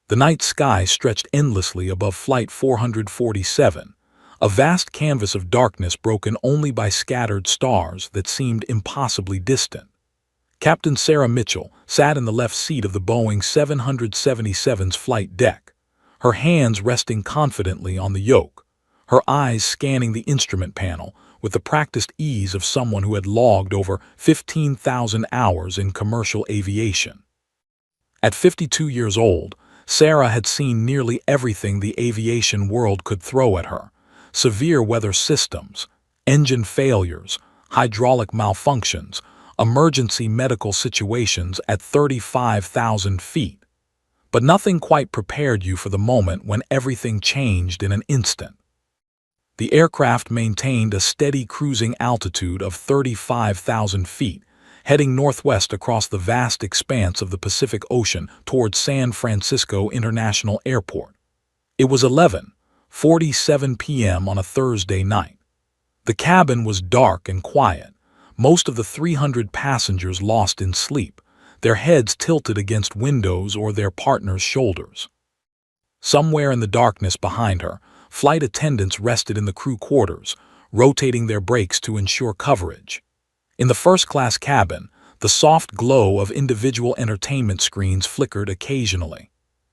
The night sky stretched endlessly above Flight 447, a vast canvas of darkness broken only by scattered stars that seemed impossibly distant. Captain Sarah Mitchell sat in the left seat of the Boeing 777's flight deck, her hands resting confidently on the yoke, her eyes scanning the instrument panel with the practiced ease of someone who had logged over 15,000 hours in commercial aviation. At 52 years old, Sarah had seen nearly everything the aviation world could throw at her: severe weather systems, engine failures, hydraulic malfunctions, emergency medical situations at 35,000 feet. But nothing quite prepared you for the moment when everything changed in an instant. The aircraft maintained a steady cruising altitude of 35,000 feet, heading northwest across the vast expanse of the Pacific Ocean towards San Francisco International Airport. It was 11:47 p.m. on a Thursday night. The cabin was dark and quiet, most of the 300 passengers lost in sleep, their heads tilted against windows or their partners' shoulders. Somewhere in the darkness behind her, flight attendants rested in the crew quarters, rotating their brakes to ensure coverage. In the first-class cabin, the soft glow of individual entertainment screens flickered occasionally.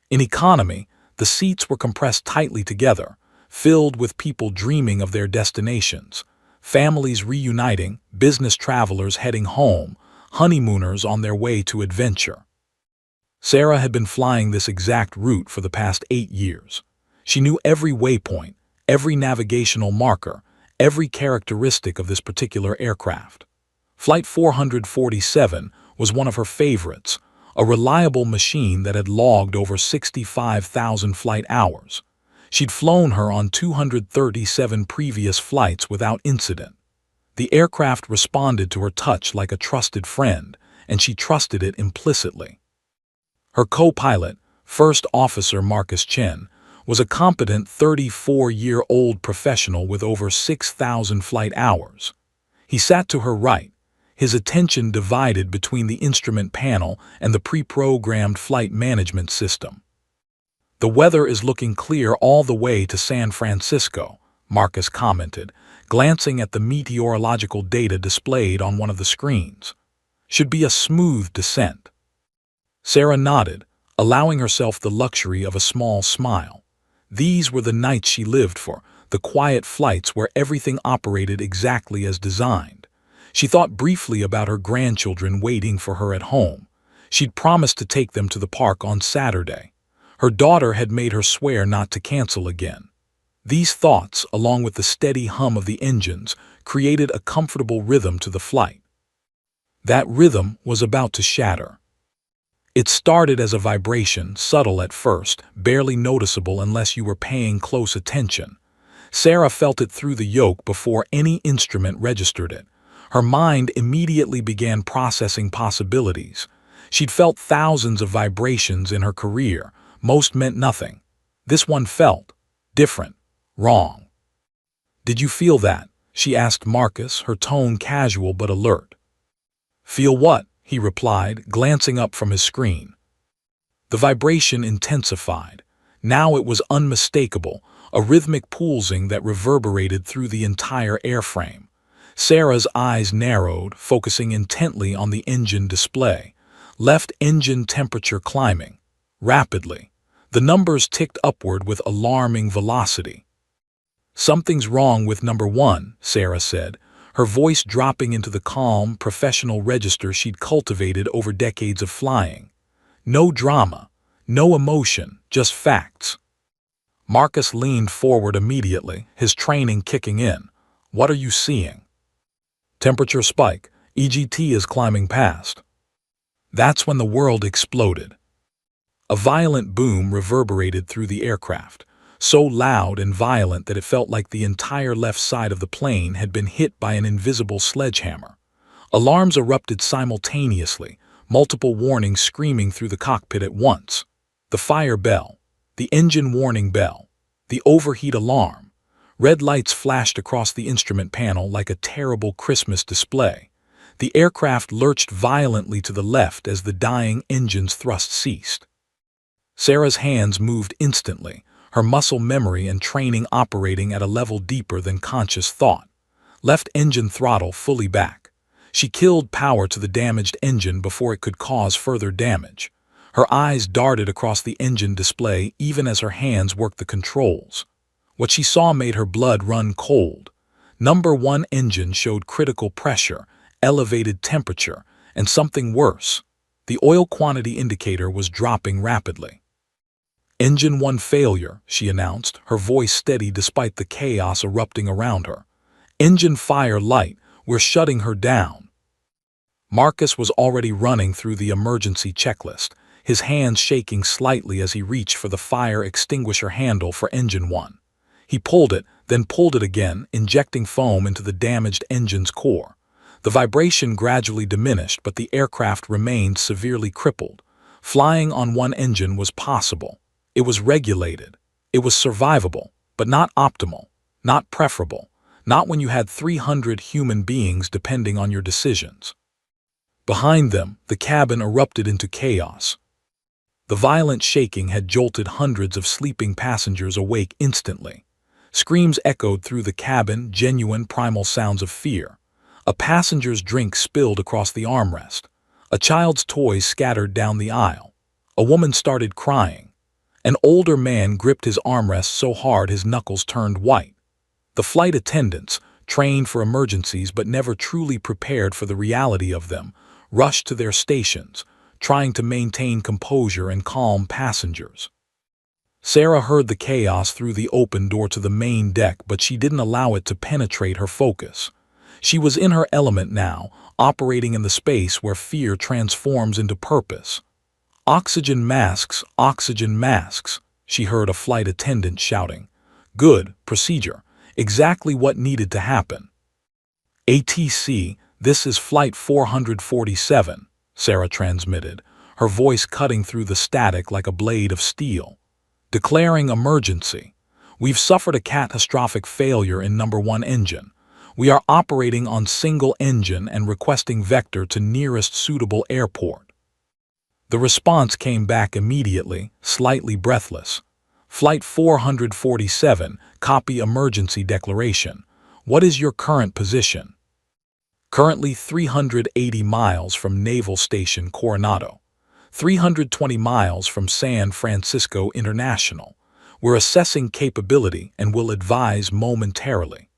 In economy, the seats were compressed tightly together, filled with people dreaming of their destinations, families reuniting, business travelers heading home, honeymooners on their way to adventure. Sarah had been flying this exact route for the past 8 years. She knew every waypoint, every navigational marker, every characteristic of this particular aircraft. Flight 447 was one of her favorites, a reliable machine that had logged over 65,000 flight hours. She'd flown her on 237 previous flights without incident. The aircraft responded to her touch like a trusted friend, and she trusted it implicitly. Her co-pilot, First Officer Marcus Chen, was a competent 34-year-old professional with over 6,000 flight hours. He sat to her right, his attention divided between the instrument panel and the pre-programmed flight management system. "The weather is looking clear all the way to San Francisco," Marcus commented, glancing at the meteorological data displayed on one of the screens. "Should be a smooth descent." Sarah nodded, allowing herself the luxury of a small smile. These were the nights she lived for, the quiet flights where everything operated exactly as designed. She thought briefly about her grandchildren waiting for her at home. She'd promised to take them to the park on Saturday. Her daughter had made her swear not to cancel again. These thoughts, along with the steady hum of the engines, created a comfortable rhythm to the flight. That rhythm was about to shatter. It started as a vibration, subtle at first, barely noticeable unless you were paying close attention. Sarah felt it through the yoke before any instrument registered it. Her mind immediately began processing possibilities. She'd felt thousands of vibrations in her career. Most meant nothing. This one felt different, wrong. "Did you feel that?" she asked Marcus, her tone casual but alert. "Feel what?" he replied, glancing up from his screen. The vibration intensified. Now it was unmistakable, a rhythmic pulsing that reverberated through the entire airframe. Sarah's eyes narrowed, focusing intently on the engine display. Left engine temperature climbing. Rapidly. The numbers ticked upward with alarming velocity. "Something's wrong with number 1, Sarah said, her voice dropping into the calm, professional register she'd cultivated over decades of flying. No drama, no emotion, just facts. Marcus leaned forward immediately, his training kicking in. "What are you seeing?" "Temperature spike. EGT is climbing past." That's when the world exploded. A violent boom reverberated through the aircraft, so loud and violent that it felt like the entire left side of the plane had been hit by an invisible sledgehammer. Alarms erupted simultaneously, multiple warnings screaming through the cockpit at once. The fire bell, the engine warning bell, the overheat alarm. Red lights flashed across the instrument panel like a terrible Christmas display. The aircraft lurched violently to the left as the dying engine's thrust ceased. Sarah's hands moved instantly, her muscle memory and training operating at a level deeper than conscious thought. Left engine throttle fully back. She killed power to the damaged engine before it could cause further damage. Her eyes darted across the engine display even as her hands worked the controls. What she saw made her blood run cold. Number 1 engine showed critical pressure, elevated temperature, and something worse. The oil quantity indicator was dropping rapidly. "Engine 1 failure," she announced, her voice steady despite the chaos erupting around her. "Engine fire light, we're shutting her down." Marcus was already running through the emergency checklist, his hands shaking slightly as he reached for the fire extinguisher handle for Engine 1. He pulled it, then pulled it again, injecting foam into the damaged engine's core. The vibration gradually diminished, but the aircraft remained severely crippled. Flying on one engine was possible. It was regulated. It was survivable, but not optimal, not preferable, not when you had 300 human beings depending on your decisions. Behind them, the cabin erupted into chaos. The violent shaking had jolted hundreds of sleeping passengers awake instantly. Screams echoed through the cabin, genuine primal sounds of fear. A passenger's drink spilled across the armrest. A child's toys scattered down the aisle. A woman started crying. An older man gripped his armrest so hard his knuckles turned white. The flight attendants, trained for emergencies but never truly prepared for the reality of them, rushed to their stations, trying to maintain composure and calm passengers. Sarah heard the chaos through the open door to the main deck, but she didn't allow it to penetrate her focus. She was in her element now, operating in the space where fear transforms into purpose. "Oxygen masks, she heard a flight attendant shouting. "Good, procedure, exactly what needed to happen." "ATC, this is Flight 447, Sarah transmitted, her voice cutting through the static like a blade of steel. "Declaring emergency. We've suffered a catastrophic failure in number 1 engine. We are operating on single engine and requesting vector to nearest suitable airport." The response came back immediately, slightly breathless. "Flight 447, copy emergency declaration. What is your current position?" "Currently 380 miles from Naval Station Coronado. 320 miles from San Francisco International. We're assessing capability and will advise momentarily."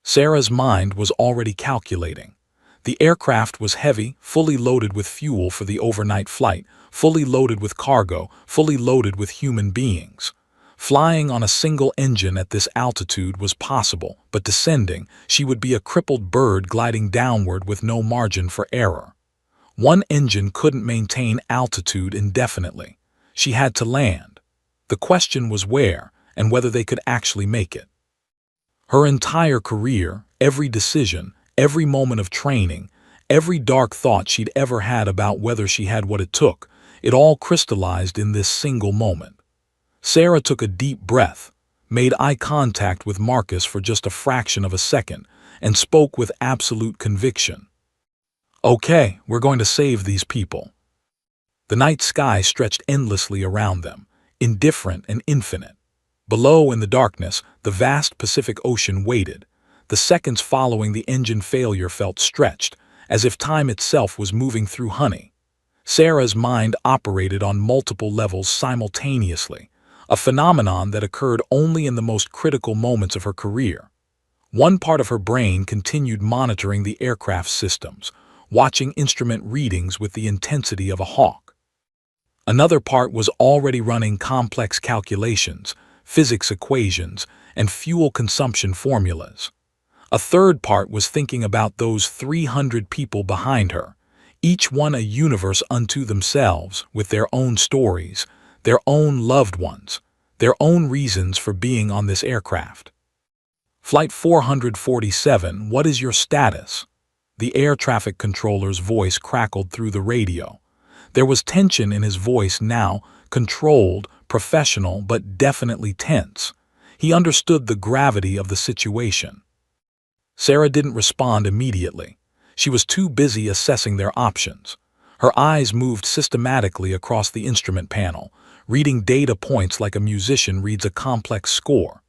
Sarah's mind was already calculating. The aircraft was heavy, fully loaded with fuel for the overnight flight, fully loaded with cargo, fully loaded with human beings. Flying on a single engine at this altitude was possible, but descending, she would be a crippled bird gliding downward with no margin for error. One engine couldn't maintain altitude indefinitely. She had to land. The question was where, and whether they could actually make it. Her entire career, every decision, every moment of training, every dark thought she'd ever had about whether she had what it took, it all crystallized in this single moment. Sarah took a deep breath, made eye contact with Marcus for just a fraction of a second, and spoke with absolute conviction. "Okay, we're going to save these people." The night sky stretched endlessly around them, indifferent and infinite. Below, in the darkness, the vast Pacific Ocean waited. The seconds following the engine failure felt stretched, as if time itself was moving through honey. Sarah's mind operated on multiple levels simultaneously, a phenomenon that occurred only in the most critical moments of her career. One part of her brain continued monitoring the aircraft's systems, watching instrument readings with the intensity of a hawk. Another part was already running complex calculations, physics equations, and fuel consumption formulas. A third part was thinking about those 300 people behind her, each one a universe unto themselves, with their own stories, their own loved ones, their own reasons for being on this aircraft. "Flight 447, what is your status?" The air traffic controller's voice crackled through the radio. There was tension in his voice now, controlled, professional, but definitely tense. He understood the gravity of the situation. Sarah didn't respond immediately. She was too busy assessing their options. Her eyes moved systematically across the instrument panel, reading data points like a musician reads a complex score.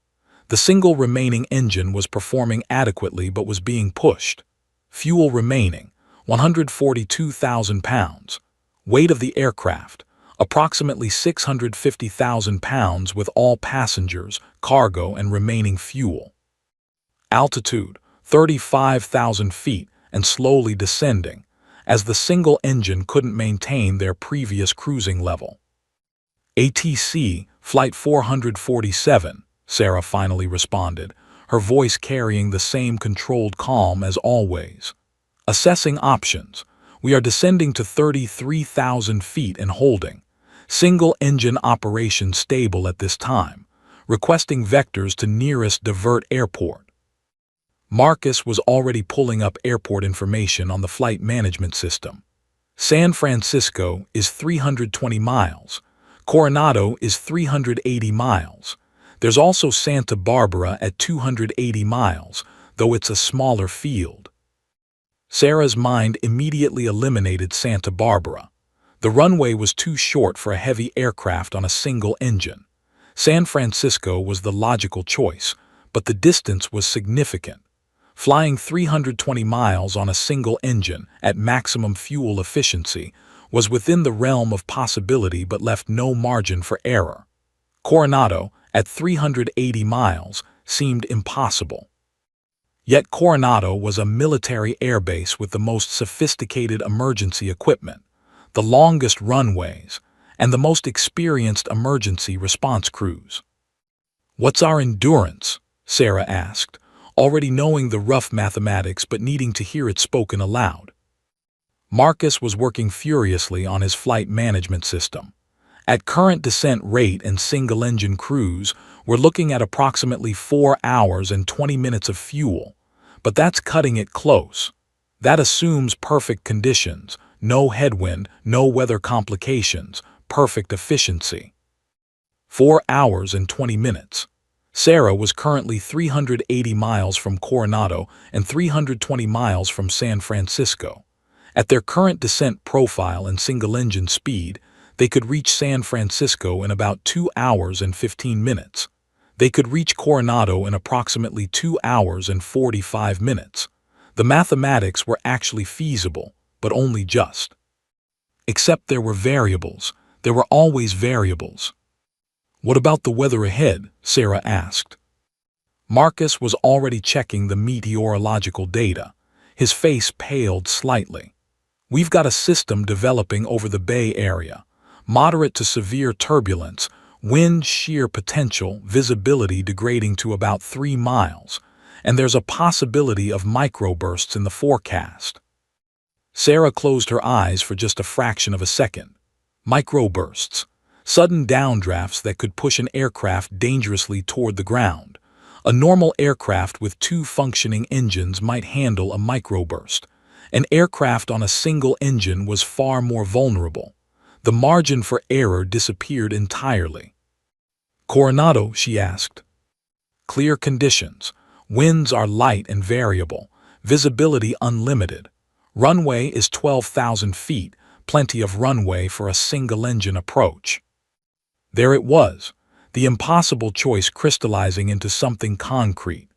The single remaining engine was performing adequately but was being pushed. Fuel remaining, 142,000 pounds. Weight of the aircraft, approximately 650,000 pounds with all passengers, cargo, and remaining fuel. Altitude, 35,000 feet and slowly descending, as the single engine couldn't maintain their previous cruising level. ATC, Flight 447, Sarah finally responded, her voice carrying the same controlled calm as always. Assessing options. We are descending to 33,000 feet and holding. Single-engine operation stable at this time. Requesting vectors to nearest divert airport. Marcus was already pulling up airport information on the flight management system. San Francisco is 320 miles. Coronado is 380 miles. There's also Santa Barbara at 280 miles, though it's a smaller field. Sarah's mind immediately eliminated Santa Barbara. The runway was too short for a heavy aircraft on a single engine. San Francisco was the logical choice, but the distance was significant. Flying 320 miles on a single engine at maximum fuel efficiency was within the realm of possibility but left no margin for error. Coronado, at 380 miles, seemed impossible. Yet Coronado was a military airbase with the most sophisticated emergency equipment, the longest runways, and the most experienced emergency response crews. "What's our endurance?" Sarah asked, already knowing the rough mathematics but needing to hear it spoken aloud. Marcus was working furiously on his flight management system. At current descent rate and single-engine cruise, we're looking at approximately 4 hours and 20 minutes of fuel, but that's cutting it close. That assumes perfect conditions, no headwind, no weather complications, perfect efficiency. 4 hours and 20 minutes. Sarah was currently 380 miles from Coronado and 320 miles from San Francisco. At their current descent profile and single-engine speed, they could reach San Francisco in about 2 hours and 15 minutes. They could reach Coronado in approximately 2 hours and 45 minutes. The mathematics were actually feasible, but only just. Except there were variables. There were always variables. "What about the weather ahead?" Sarah asked. Marcus was already checking the meteorological data. His face paled slightly. "We've got a system developing over the Bay Area. Moderate to severe turbulence, wind shear potential, visibility degrading to about 3 miles, and there's a possibility of microbursts in the forecast." Sarah closed her eyes for just a fraction of a second. Microbursts. Sudden downdrafts that could push an aircraft dangerously toward the ground. A normal aircraft with 2 functioning engines might handle a microburst. An aircraft on a single engine was far more vulnerable. The margin for error disappeared entirely. "Coronado?" she asked. "Clear conditions. Winds are light and variable. Visibility unlimited. Runway is 12,000 feet, plenty of runway for a single-engine approach." There it was, the impossible choice crystallizing into something concrete.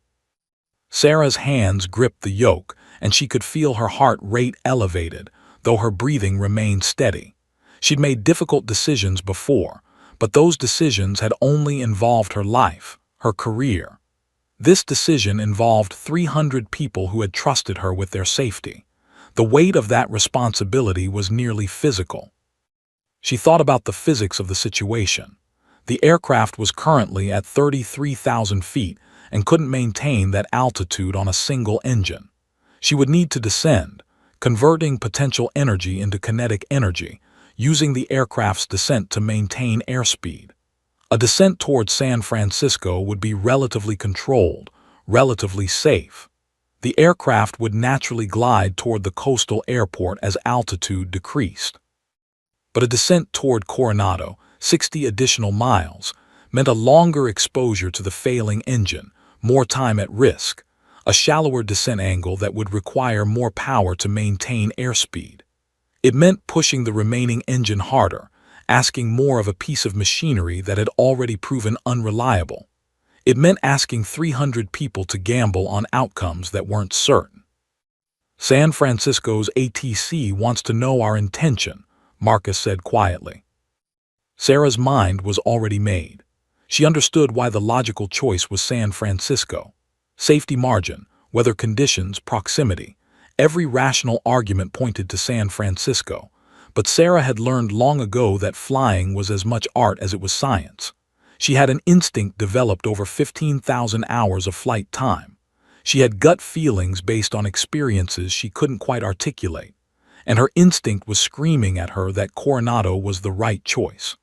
Sarah's hands gripped the yoke, and she could feel her heart rate elevated, though her breathing remained steady. She'd made difficult decisions before, but those decisions had only involved her life, her career. This decision involved 300 people who had trusted her with their safety. The weight of that responsibility was nearly physical. She thought about the physics of the situation. The aircraft was currently at 33,000 feet and couldn't maintain that altitude on a single engine. She would need to descend, converting potential energy into kinetic energy, using the aircraft's descent to maintain airspeed. A descent toward San Francisco would be relatively controlled, relatively safe. The aircraft would naturally glide toward the coastal airport as altitude decreased. But a descent toward Coronado, 60 additional miles, meant a longer exposure to the failing engine, more time at risk, a shallower descent angle that would require more power to maintain airspeed. It meant pushing the remaining engine harder, asking more of a piece of machinery that had already proven unreliable. It meant asking 300 people to gamble on outcomes that weren't certain. San Francisco's ATC wants to know our intention, Marcus said quietly. Sarah's mind was already made. She understood why the logical choice was San Francisco. Safety margin, weather conditions, proximity. Every rational argument pointed to San Francisco, but Sarah had learned long ago that flying was as much art as it was science. She had an instinct developed over 15,000 hours of flight time. She had gut feelings based on experiences she couldn't quite articulate, and her instinct was screaming at her that Coronado was the right choice.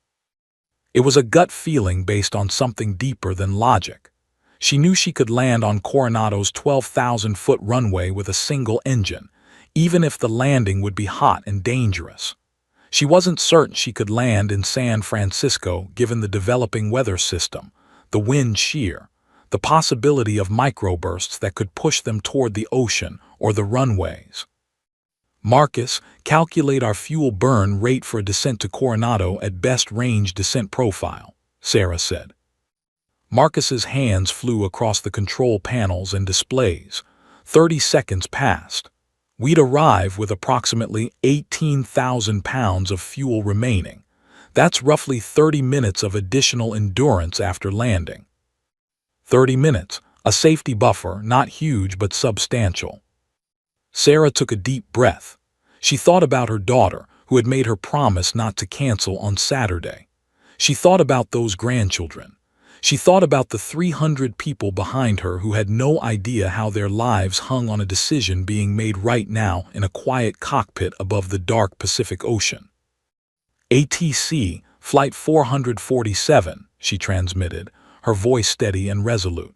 It was a gut feeling based on something deeper than logic. She knew she could land on Coronado's 12,000-foot runway with a single engine, even if the landing would be hot and dangerous. She wasn't certain she could land in San Francisco given the developing weather system, the wind shear, the possibility of microbursts that could push them toward the ocean or the runways. Marcus, calculate our fuel burn rate for a descent to Coronado at best range descent profile, Sarah said. Marcus's hands flew across the control panels and displays. 30 seconds passed. We'd arrive with approximately 18,000 pounds of fuel remaining. That's roughly 30 minutes of additional endurance after landing. 30 minutes, a safety buffer, not huge but substantial. Sarah took a deep breath. She thought about her daughter, who had made her promise not to cancel on Saturday. She thought about those grandchildren. She thought about the 300 people behind her who had no idea how their lives hung on a decision being made right now in a quiet cockpit above the dark Pacific Ocean. ATC, Flight 447, she transmitted, her voice steady and resolute.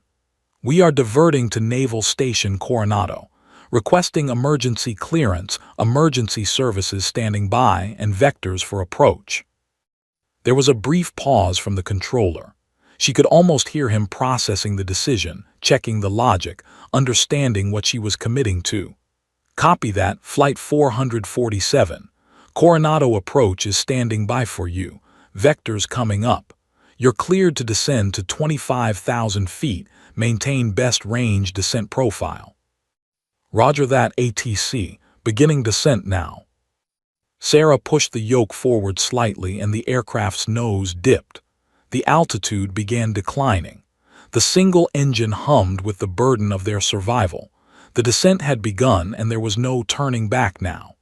We are diverting to Naval Station Coronado, requesting emergency clearance, emergency services standing by, and vectors for approach. There was a brief pause from the controller. She could almost hear him processing the decision, checking the logic, understanding what she was committing to. Copy that, Flight 447. Coronado approach is standing by for you. Vectors coming up. You're cleared to descend to 25,000 feet, maintain best range descent profile. Roger that, ATC. Beginning descent now. Sarah pushed the yoke forward slightly and the aircraft's nose dipped. The altitude began declining. The single engine hummed with the burden of their survival. The descent had begun and there was no turning back now.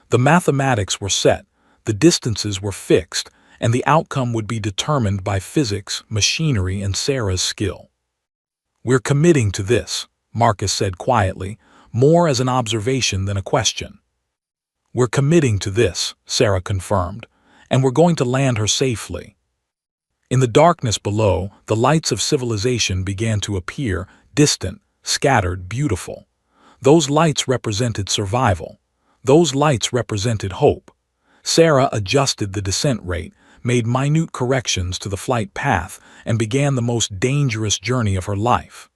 The mathematics were set, the distances were fixed, and the outcome would be determined by physics, machinery, and Sarah's skill. We're committing to this, Marcus said quietly, more as an observation than a question. We're committing to this, Sarah confirmed, and we're going to land her safely. In the darkness below, the lights of civilization began to appear, distant, scattered, beautiful. Those lights represented survival. Those lights represented hope. Sarah adjusted the descent rate, made minute corrections to the flight path, and began the most dangerous journey of her life.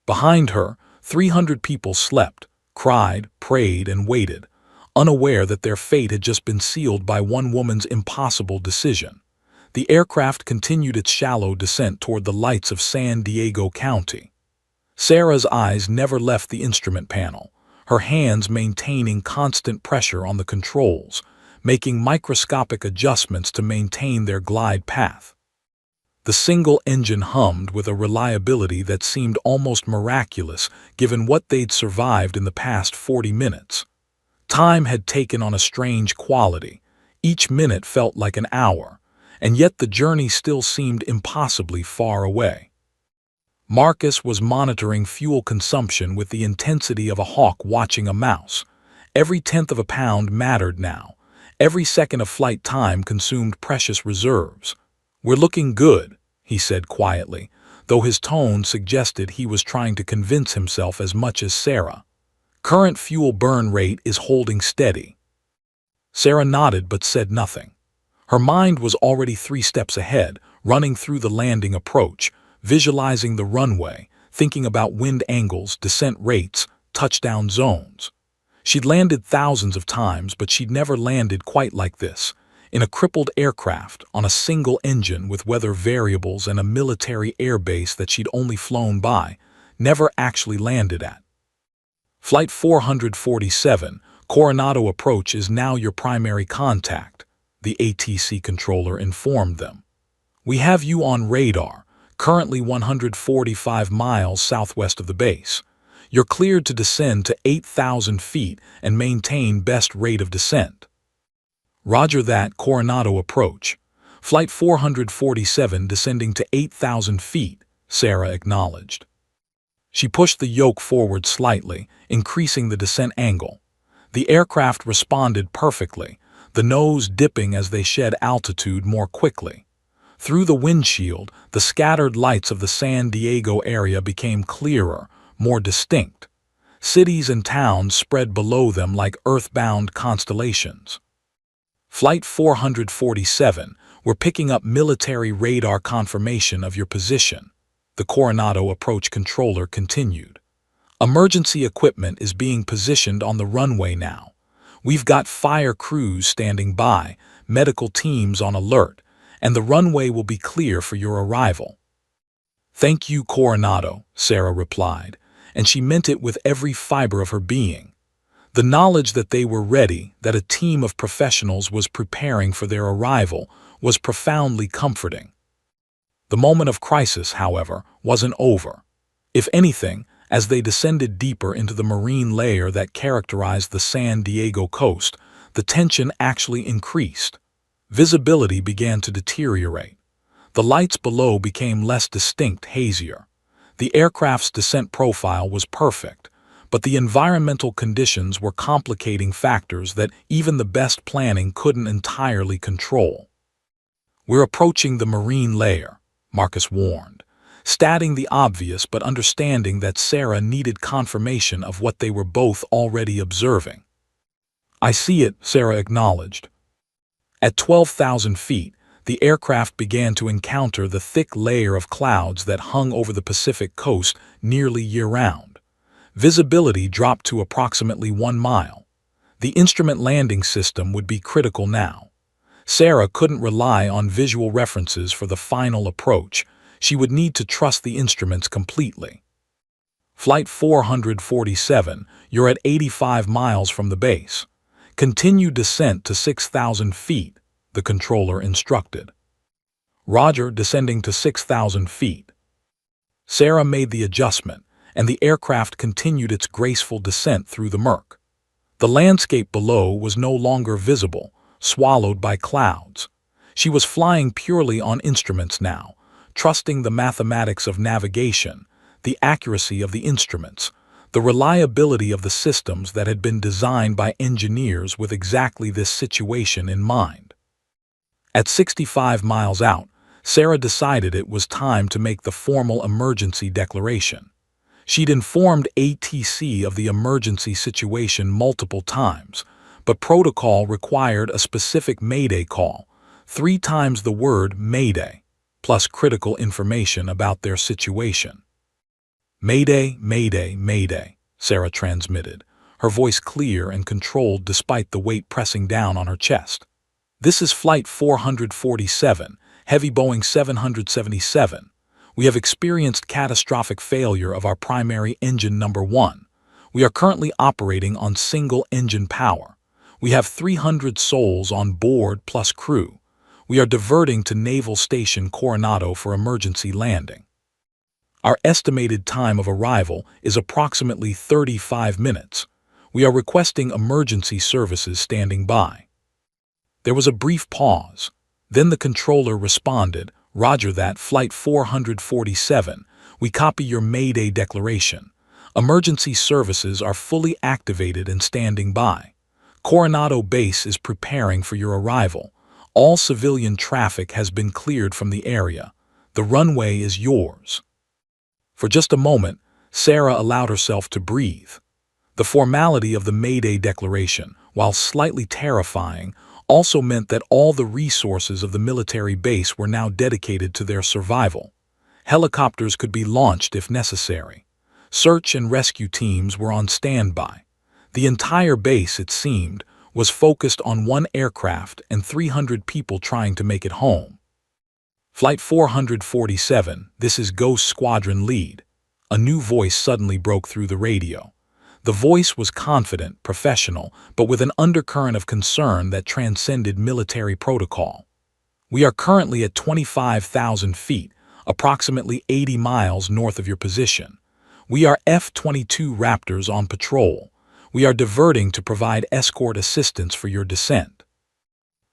Behind her, 300 people slept, cried, prayed, and waited, unaware that their fate had just been sealed by one woman's impossible decision. The aircraft continued its shallow descent toward the lights of San Diego County. Sarah's eyes never left the instrument panel, her hands maintaining constant pressure on the controls, making microscopic adjustments to maintain their glide path. The single engine hummed with a reliability that seemed almost miraculous given what they'd survived in the past 40 minutes. Time had taken on a strange quality. Each minute felt like an hour, and yet the journey still seemed impossibly far away. Marcus was monitoring fuel consumption with the intensity of a hawk watching a mouse. Every tenth of a pound mattered now. Every second of flight time consumed precious reserves. We're looking good, he said quietly, though his tone suggested he was trying to convince himself as much as Sarah. Current fuel burn rate is holding steady. Sarah nodded but said nothing. Her mind was already 3 steps ahead, running through the landing approach, visualizing the runway, thinking about wind angles, descent rates, touchdown zones. She'd landed thousands of times, but she'd never landed quite like this. in a crippled aircraft on a single engine with weather variables and a military airbase that she'd only flown by, never actually landed at. Flight 447, Coronado Approach is now your primary contact, the ATC controller informed them. We have you on radar, currently 145 miles southwest of the base. You're cleared to descend to 8,000 feet and maintain best rate of descent. Roger that, Coronado Approach. Flight 447 descending to 8,000 feet, Sarah acknowledged. She pushed the yoke forward slightly, increasing the descent angle. The aircraft responded perfectly, the nose dipping as they shed altitude more quickly. Through the windshield, the scattered lights of the San Diego area became clearer, more distinct. Cities and towns spread below them like earthbound constellations. Flight 447, we're picking up military radar confirmation of your position, the Coronado Approach controller continued. Emergency equipment is being positioned on the runway now. We've got fire crews standing by, medical teams on alert, and the runway will be clear for your arrival. Thank you, Coronado, Sarah replied, and she meant it with every fiber of her being. The knowledge that they were ready, that a team of professionals was preparing for their arrival, was profoundly comforting. The moment of crisis, however, wasn't over. If anything, as they descended deeper into the marine layer that characterized the San Diego coast, the tension actually increased. Visibility began to deteriorate. The lights below became less distinct, hazier. The aircraft's descent profile was perfect, but the environmental conditions were complicating factors that even the best planning couldn't entirely control. We're approaching the marine layer, Marcus warned, stating the obvious but understanding that Sarah needed confirmation of what they were both already observing. I see it, Sarah acknowledged. At 12,000 feet, the aircraft began to encounter the thick layer of clouds that hung over the Pacific coast nearly year-round. Visibility dropped to approximately 1 mile. The instrument landing system would be critical now. Sarah couldn't rely on visual references for the final approach. She would need to trust the instruments completely. Flight 447, you're at 85 miles from the base. Continue descent to 6,000 feet, the controller instructed. Roger, descending to 6,000 feet. Sarah made the adjustment, and the aircraft continued its graceful descent through the murk. The landscape below was no longer visible, swallowed by clouds. She was flying purely on instruments now, trusting the mathematics of navigation, the accuracy of the instruments, the reliability of the systems that had been designed by engineers with exactly this situation in mind. At 65 miles out, Sarah decided it was time to make the formal emergency declaration. She'd informed ATC of the emergency situation multiple times, but protocol required a specific Mayday call, 3 times the word Mayday, plus critical information about their situation. Mayday, Mayday, Mayday, Sarah transmitted, her voice clear and controlled despite the weight pressing down on her chest. This is Flight 447, Heavy Boeing 777. We have experienced catastrophic failure of our primary engine number 1. We are currently operating on single engine power. We have 300 souls on board plus crew. We are diverting to Naval Station Coronado for emergency landing. Our estimated time of arrival is approximately 35 minutes. We are requesting emergency services standing by. There was a brief pause. Then the controller responded, Roger that, Flight 447. We copy your Mayday declaration. Emergency services are fully activated and standing by. Coronado Base is preparing for your arrival. All civilian traffic has been cleared from the area. The runway is yours. For just a moment, Sarah allowed herself to breathe. The formality of the Mayday declaration, while slightly terrifying, also meant that all the resources of the military base were now dedicated to their survival. Helicopters could be launched if necessary. Search and rescue teams were on standby. The entire base, it seemed, was focused on one aircraft and 300 people trying to make it home. Flight 447, this is Ghost Squadron Lead. A new voice suddenly broke through the radio. The voice was confident, professional, but with an undercurrent of concern that transcended military protocol. We are currently at 25,000 feet, approximately 80 miles north of your position. We are F-22 Raptors on patrol. We are diverting to provide escort assistance for your descent.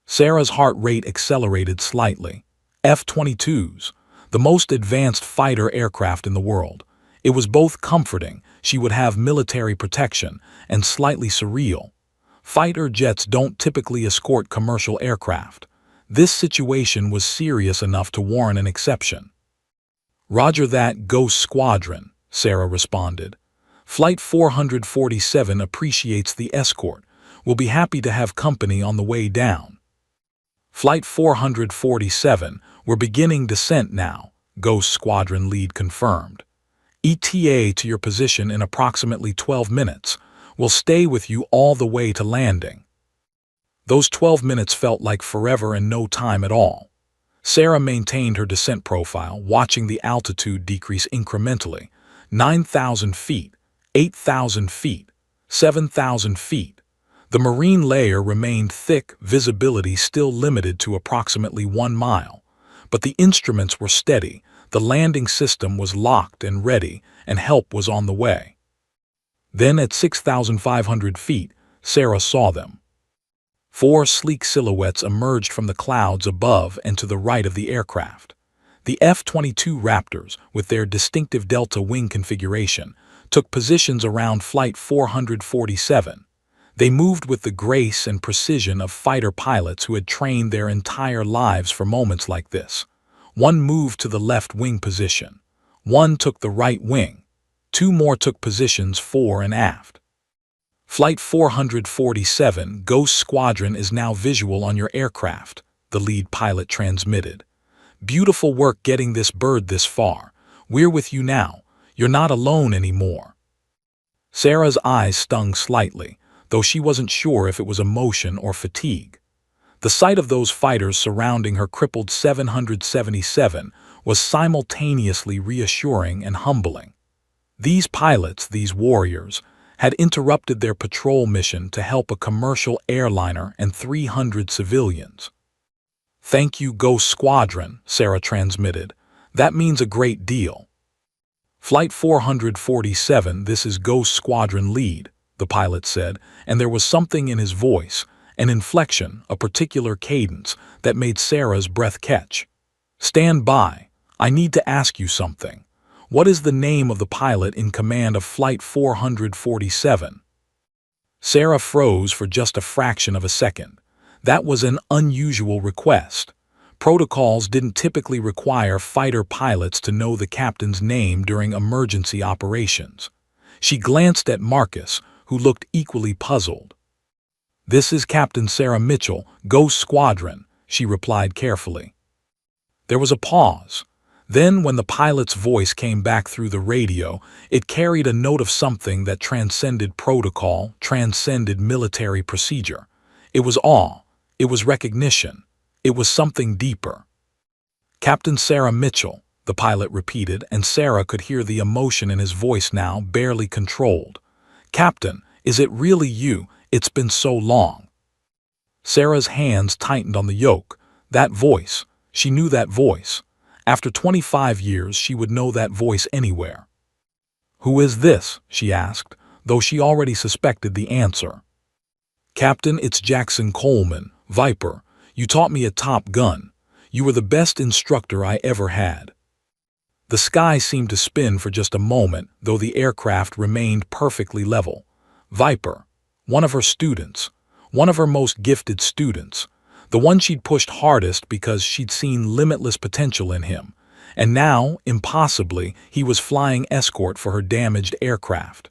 Sarah's heart rate accelerated slightly. F-22s, the most advanced fighter aircraft in the world. It was both comforting, she would have military protection, and slightly surreal. Fighter jets don't typically escort commercial aircraft. This situation was serious enough to warrant an exception. Roger that, Ghost Squadron, Sarah responded. Flight 447 appreciates the escort. We'll be happy to have company on the way down. Flight 447, we're beginning descent now, Ghost Squadron Lead confirmed. ETA to your position in approximately 12 minutes. We'll stay with you all the way to landing. Those 12 minutes felt like forever and no time at all. Sarah maintained her descent profile, watching the altitude decrease incrementally. 9,000 feet, 8,000 feet, 7,000 feet. The marine layer remained thick, visibility still limited to approximately 1 mile. But the instruments were steady, the landing system was locked and ready, and help was on the way. Then at 6,500 feet, Sarah saw them. 4 sleek silhouettes emerged from the clouds above and to the right of the aircraft. The F-22 Raptors, with their distinctive delta wing configuration, took positions around Flight 447. They moved with the grace and precision of fighter pilots who had trained their entire lives for moments like this. One moved to the left wing position. One took the right wing. 2 more took positions fore and aft. Flight 447, Ghost Squadron is now visual on your aircraft, the lead pilot transmitted. Beautiful work getting this bird this far. We're with you now. You're not alone anymore. Sarah's eyes stung slightly, though she wasn't sure if it was emotion or fatigue. The sight of those fighters surrounding her crippled 777 was simultaneously reassuring and humbling. These pilots, these warriors, had interrupted their patrol mission to help a commercial airliner and 300 civilians. Thank you, Ghost Squadron, Sarah transmitted. That means a great deal. Flight 447, this is Ghost Squadron Lead, the pilot said, and there was something in his voice, an inflection, a particular cadence, that made Sarah's breath catch. Stand by. I need to ask you something. What is the name of the pilot in command of Flight 447? Sarah froze for just a fraction of a second. That was an unusual request. Protocols didn't typically require fighter pilots to know the captain's name during emergency operations. She glanced at Marcus, who looked equally puzzled. This is Captain Sarah Mitchell, Ghost Squadron, she replied carefully. There was a pause. Then, when the pilot's voice came back through the radio, it carried a note of something that transcended protocol, transcended military procedure. It was awe. It was recognition. It was something deeper. Captain Sarah Mitchell, the pilot repeated, and Sarah could hear the emotion in his voice now, barely controlled. Captain, is it really you? It's been so long. Sarah's hands tightened on the yoke. That voice. She knew that voice. After 25 years, she would know that voice anywhere. Who is this? She asked, though she already suspected the answer. Captain, it's Jackson Coleman, Viper. You taught me at Top Gun. You were the best instructor I ever had. The sky seemed to spin for just a moment, though the aircraft remained perfectly level. Viper. One of her students. One of her most gifted students. The one she'd pushed hardest because she'd seen limitless potential in him. And now, impossibly, he was flying escort for her damaged aircraft.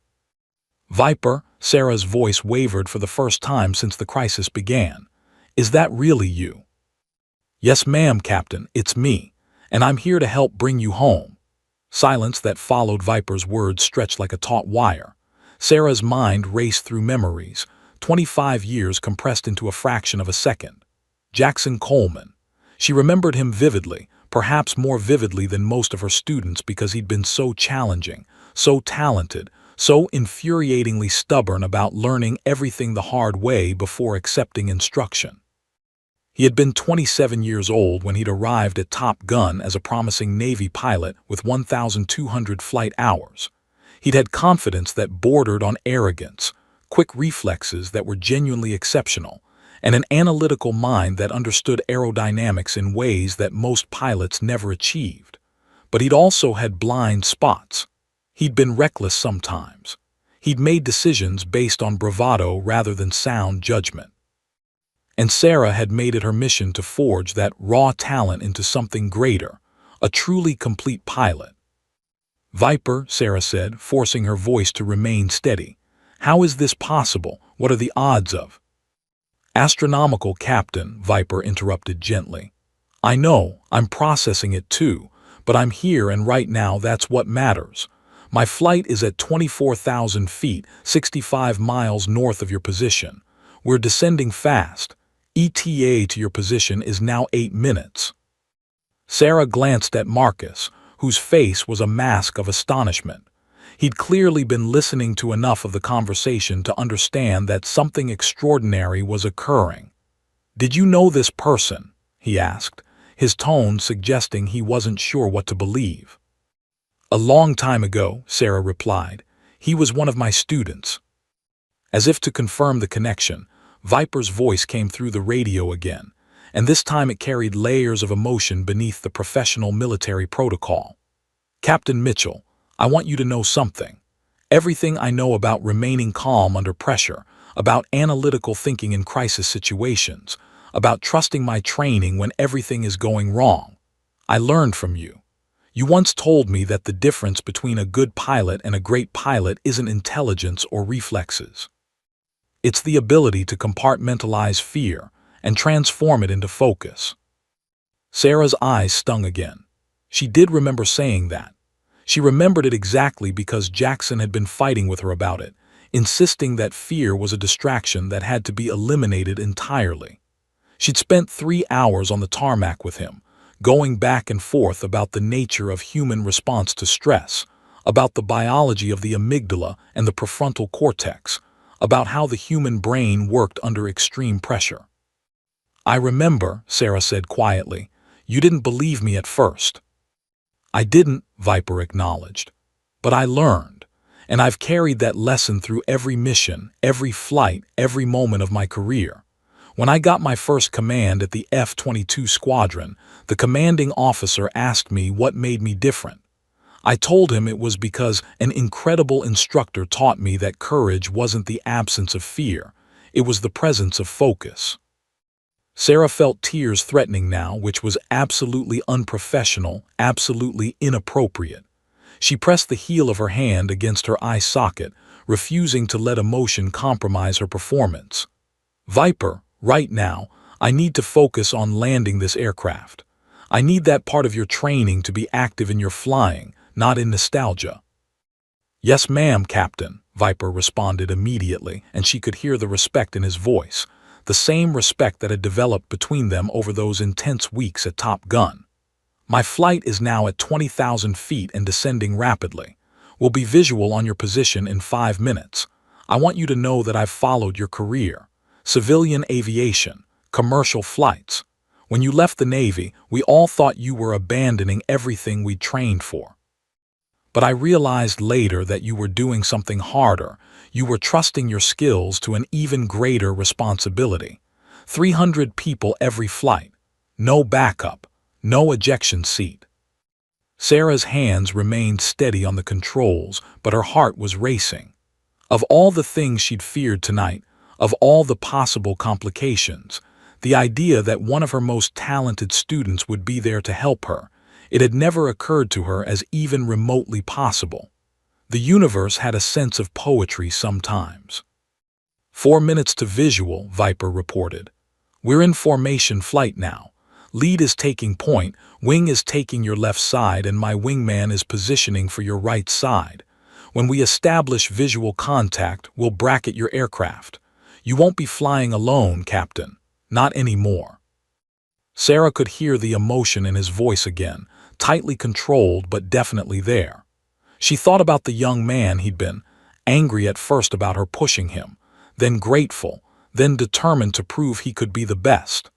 Viper, Sarah's voice wavered for the first time since the crisis began. Is that really you? Yes, ma'am, Captain, it's me, and I'm here to help bring you home. Silence that followed Viper's words stretched like a taut wire. Sarah's mind raced through memories, 25 years compressed into a fraction of a second. Jackson Coleman. She remembered him vividly, perhaps more vividly than most of her students because he'd been so challenging, so talented, so infuriatingly stubborn about learning everything the hard way before accepting instruction. He had been 27 years old when he'd arrived at Top Gun as a promising Navy pilot with 1,200 flight hours. He'd had confidence that bordered on arrogance, quick reflexes that were genuinely exceptional, and an analytical mind that understood aerodynamics in ways that most pilots never achieved. But he'd also had blind spots. He'd been reckless sometimes. He'd made decisions based on bravado rather than sound judgment. And Sarah had made it her mission to forge that raw talent into something greater, a truly complete pilot. "Viper," Sarah said, forcing her voice to remain steady. "How is this possible? What are the odds of—" "Astronomical, Captain," Viper interrupted gently. "I know, I'm processing it too, but I'm here and right now that's what matters. My flight is at 24,000 feet, 65 miles north of your position. We're descending fast. ETA to your position is now 8 minutes. Sarah glanced at Marcus, whose face was a mask of astonishment. He'd clearly been listening to enough of the conversation to understand that something extraordinary was occurring. "Did you know this person?" he asked, his tone suggesting he wasn't sure what to believe. "A long time ago," Sarah replied. "He was one of my students." As if to confirm the connection, Viper's voice came through the radio again, and this time it carried layers of emotion beneath the professional military protocol. "Captain Mitchell, I want you to know something. Everything I know about remaining calm under pressure, about analytical thinking in crisis situations, about trusting my training when everything is going wrong. I learned from you. You once told me that the difference between a good pilot and a great pilot isn't intelligence or reflexes. It's the ability to compartmentalize fear and transform it into focus." Sarah's eyes stung again. She did remember saying that. She remembered it exactly because Jackson had been fighting with her about it, insisting that fear was a distraction that had to be eliminated entirely. She'd spent 3 hours on the tarmac with him, going back and forth about the nature of human response to stress, about the biology of the amygdala and the prefrontal cortex, about how the human brain worked under extreme pressure. "I remember," Sarah said quietly. "You didn't believe me at first." "I didn't," Viper acknowledged. "But I learned, and I've carried that lesson through every mission, every flight, every moment of my career. When I got my first command at the F-22 Squadron, the commanding officer asked me what made me different. I told him it was because an incredible instructor taught me that courage wasn't the absence of fear, it was the presence of focus." Sarah felt tears threatening now, which was absolutely unprofessional, absolutely inappropriate. She pressed the heel of her hand against her eye socket, refusing to let emotion compromise her performance. "Viper, right now, I need to focus on landing this aircraft. I need that part of your training to be active in your flying, not in nostalgia." "Yes, ma'am, Captain," Viper responded immediately, and she could hear the respect in his voice, the same respect that had developed between them over those intense weeks at Top Gun. "My flight is now at 20,000 feet and descending rapidly. We'll be visual on your position in 5 minutes. I want you to know that I've followed your career. Civilian aviation, commercial flights. When you left the Navy, we all thought you were abandoning everything we trained for. But I realized later that you were doing something harder. You were trusting your skills to an even greater responsibility. 300 people every flight. No backup. No ejection seat." Sarah's hands remained steady on the controls, but her heart was racing. Of all the things she'd feared tonight, of all the possible complications, the idea that one of her most talented students would be there to help her, it had never occurred to her as even remotely possible. The universe had a sense of poetry sometimes. 4 minutes to visual, Viper reported. "We're in formation flight now. Lead is taking point, wing is taking your left side, and my wingman is positioning for your right side. When we establish visual contact, we'll bracket your aircraft. You won't be flying alone, Captain. Not anymore. Sarah could hear the emotion in his voice again, tightly controlled but definitely there. She thought about the young man he'd been, angry at first about her pushing him, then grateful, then determined to prove he could be the best.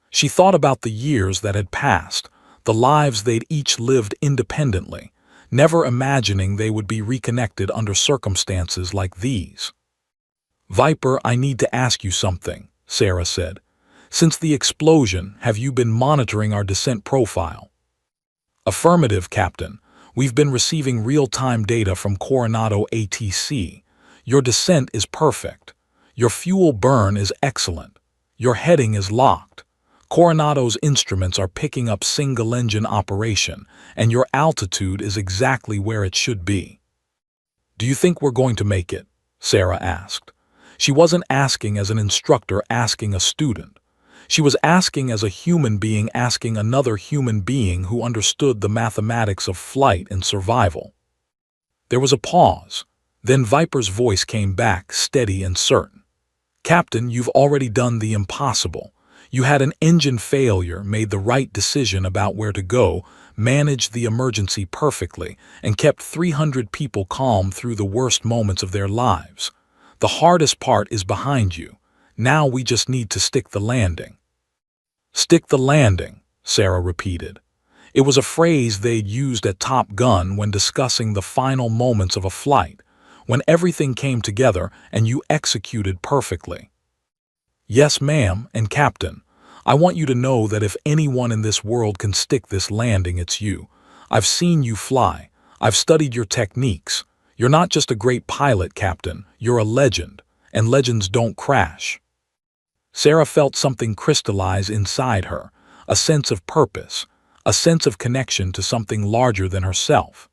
She thought about the years that had passed, the lives they'd each lived independently, never imagining they would be reconnected under circumstances like these. "Viper, I need to ask you something," Sarah said. "Since the explosion, have you been monitoring our descent profile?" "Affirmative, Captain. We've been receiving real-time data from Coronado ATC. Your descent is perfect. Your fuel burn is excellent. Your heading is locked. Coronado's instruments are picking up single-engine operation, and your altitude is exactly where it should be." "Do you think we're going to make it?" Sarah asked. She wasn't asking as an instructor asking a student. She was asking as a human being asking another human being who understood the mathematics of flight and survival. There was a pause. Then Viper's voice came back, steady and certain. "Captain, you've already done the impossible. You had an engine failure, made the right decision about where to go, managed the emergency perfectly, and kept 300 people calm through the worst moments of their lives. The hardest part is behind you. Now we just need to stick the landing." "Stick the landing," Sarah repeated. It was a phrase they'd used at Top Gun when discussing the final moments of a flight, when everything came together and you executed perfectly. "Yes, ma'am, and Captain, I want you to know that if anyone in this world can stick this landing, it's you. I've seen you fly. I've studied your techniques. You're not just a great pilot, Captain. You're a legend, and legends don't crash." Sarah felt something crystallize inside her, a sense of purpose, a sense of connection to something larger than herself.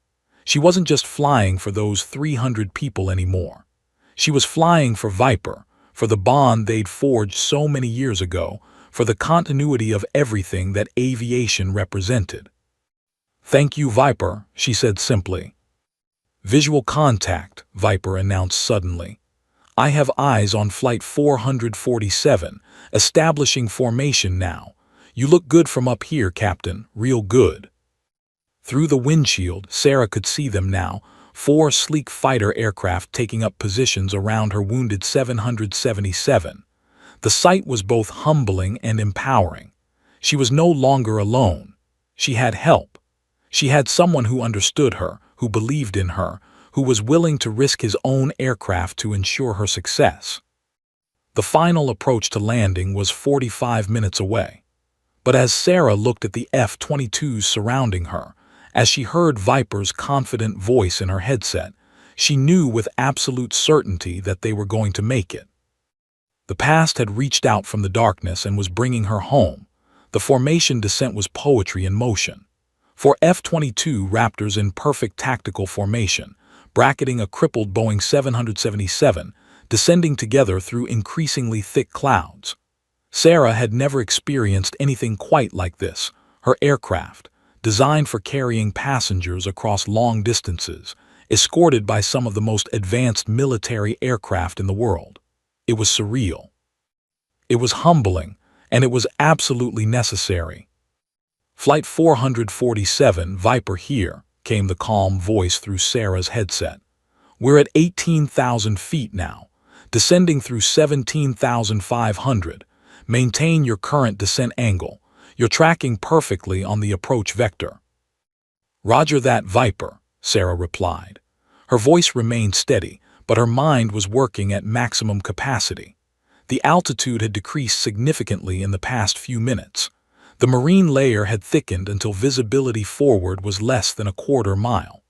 She wasn't just flying for those 300 people anymore. She was flying for Viper, for the bond they'd forged so many years ago, for the continuity of everything that aviation represented. "Thank you, Viper," she said simply. "Visual contact," Viper announced suddenly. "I have eyes on Flight 447, establishing formation now. You look good from up here, Captain, real good." Through the windshield, Sarah could see them now, 4 sleek fighter aircraft taking up positions around her wounded 777. The sight was both humbling and empowering. She was no longer alone. She had help. She had someone who understood her, who believed in her, who was willing to risk his own aircraft to ensure her success. The final approach to landing was 45 minutes away. But as Sarah looked at the F-22s surrounding her, as she heard Viper's confident voice in her headset, she knew with absolute certainty that they were going to make it. The past had reached out from the darkness and was bringing her home. The formation descent was poetry in motion. 4 F-22 Raptors in perfect tactical formation, bracketing a crippled Boeing 777, descending together through increasingly thick clouds. Sarah had never experienced anything quite like this. Her aircraft, designed for carrying passengers across long distances, escorted by some of the most advanced military aircraft in the world. It was surreal. It was humbling, and it was absolutely necessary. "Flight 447, Viper here," came the calm voice through Sarah's headset. "We're at 18,000 feet now, descending through 17,500. Maintain your current descent angle. You're tracking perfectly on the approach vector." "Roger that, Viper," Sarah replied. Her voice remained steady, but her mind was working at maximum capacity. The altitude had decreased significantly in the past few minutes. The marine layer had thickened until visibility forward was less than a quarter mile.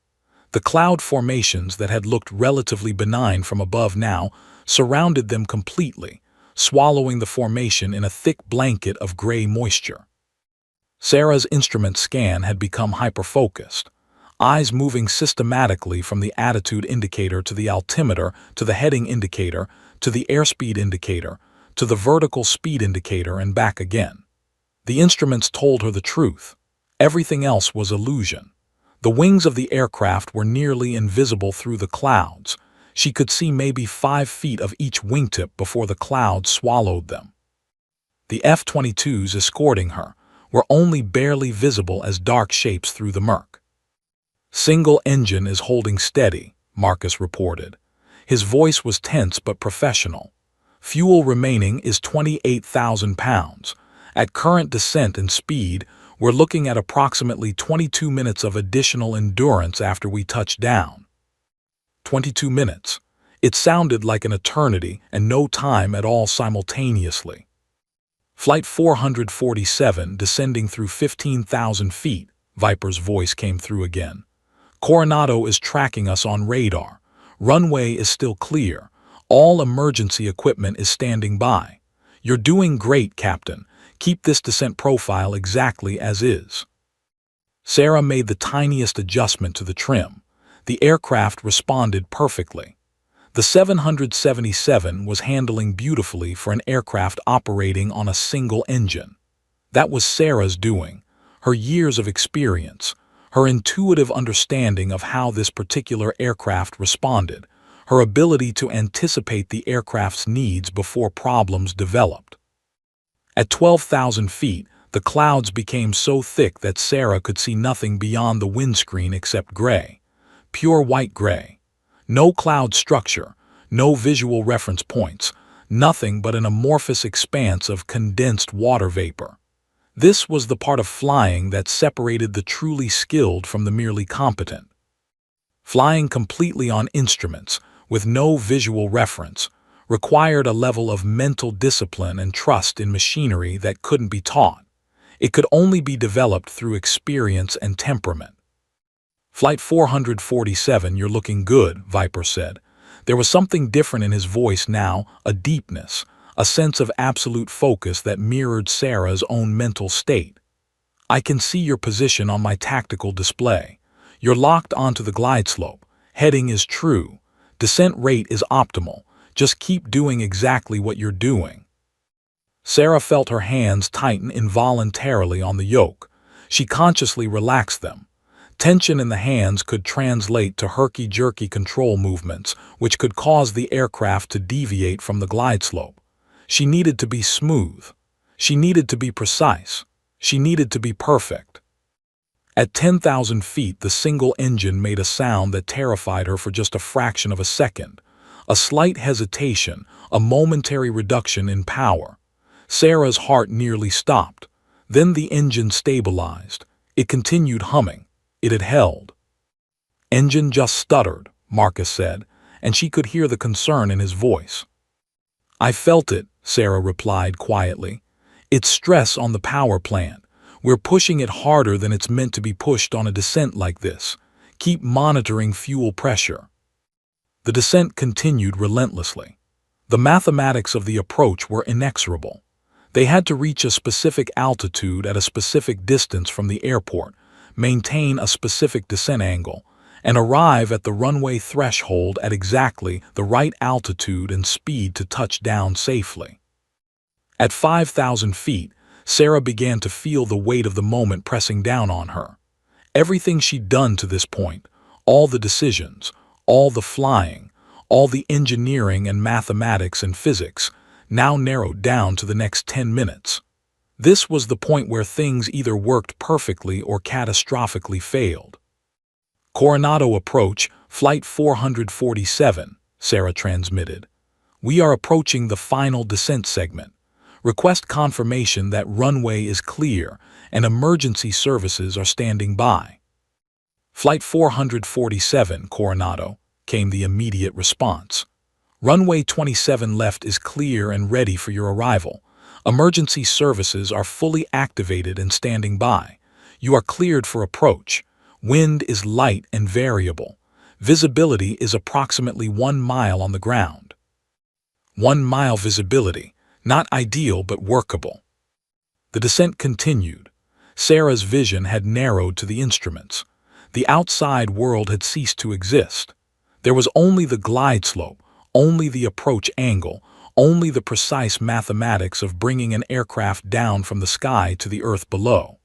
The cloud formations that had looked relatively benign from above now surrounded them completely, swallowing the formation in a thick blanket of gray moisture. Sarah's instrument scan had become hyper-focused, eyes moving systematically from the attitude indicator to the altimeter to the heading indicator to the airspeed indicator to the vertical speed indicator and back again. The instruments told her the truth. Everything else was illusion. The wings of the aircraft were nearly invisible through the clouds. She could see maybe 5 feet of each wingtip before the clouds swallowed them. The F-22s escorting her were only barely visible as dark shapes through the murk. "Single engine is holding steady," Marcus reported. His voice was tense but professional. "Fuel remaining is 28,000 pounds. At current descent and speed, we're looking at approximately 22 minutes of additional endurance after we touch down." 22 minutes. It sounded like an eternity and no time at all simultaneously. Flight 447 descending through 15,000 feet, Viper's voice came through again. "Coronado is tracking us on radar. Runway is still clear. All emergency equipment is standing by. You're doing great, Captain. Keep this descent profile exactly as is." Sarah made the tiniest adjustment to the trim. The aircraft responded perfectly. The 777 was handling beautifully for an aircraft operating on a single engine. That was Sarah's doing, her years of experience, her intuitive understanding of how this particular aircraft responded, her ability to anticipate the aircraft's needs before problems developed. At 12,000 feet, the clouds became so thick that Sarah could see nothing beyond the windscreen except gray, pure white gray. No cloud structure, no visual reference points, nothing but an amorphous expanse of condensed water vapor. This was the part of flying that separated the truly skilled from the merely competent. Flying completely on instruments, with no visual reference, required a level of mental discipline and trust in machinery that couldn't be taught. It could only be developed through experience and temperament. "Flight 447, you're looking good," Viper said. There was something different in his voice now, a deepness, a sense of absolute focus that mirrored Sarah's own mental state. "I can see your position on my tactical display. You're locked onto the glide slope. Heading is true. Descent rate is optimal. Just keep doing exactly what you're doing." Sarah felt her hands tighten involuntarily on the yoke. She consciously relaxed them. Tension in the hands could translate to herky-jerky control movements, which could cause the aircraft to deviate from the glide slope. She needed to be smooth. She needed to be precise. She needed to be perfect. At 10,000 feet, the single engine made a sound that terrified her for just a fraction of a second. A slight hesitation, a momentary reduction in power. Sarah's heart nearly stopped. Then the engine stabilized. It continued humming. It had held. "Engine just stuttered," Marcus said, and she could hear the concern in his voice. "I felt it," Sarah replied quietly. "It's stress on the power plant. We're pushing it harder than it's meant to be pushed on a descent like this. Keep monitoring fuel pressure." The descent continued relentlessly. The mathematics of the approach were inexorable. They had to reach a specific altitude at a specific distance from the airport, maintain a specific descent angle, and arrive at the runway threshold at exactly the right altitude and speed to touch down safely. At 5,000 feet, Sarah began to feel the weight of the moment pressing down on her. Everything she'd done to this point, all the decisions, all the flying, all the engineering and mathematics and physics, now narrowed down to the next 10 minutes. This was the point where things either worked perfectly or catastrophically failed. "Coronado approach, Flight 447, Sarah transmitted. "We are approaching the final descent segment. Request confirmation that runway is clear and emergency services are standing by." "Flight 447, Coronado," came the immediate response. "Runway 27 left is clear and ready for your arrival. Emergency services are fully activated and standing by. You are cleared for approach. Wind is light and variable. Visibility is approximately 1 mile on the ground." 1 mile visibility, not ideal but workable. The descent continued. Sarah's vision had narrowed to the instruments. The outside world had ceased to exist. There was only the glide slope, only the approach angle, only the precise mathematics of bringing an aircraft down from the sky to the earth below.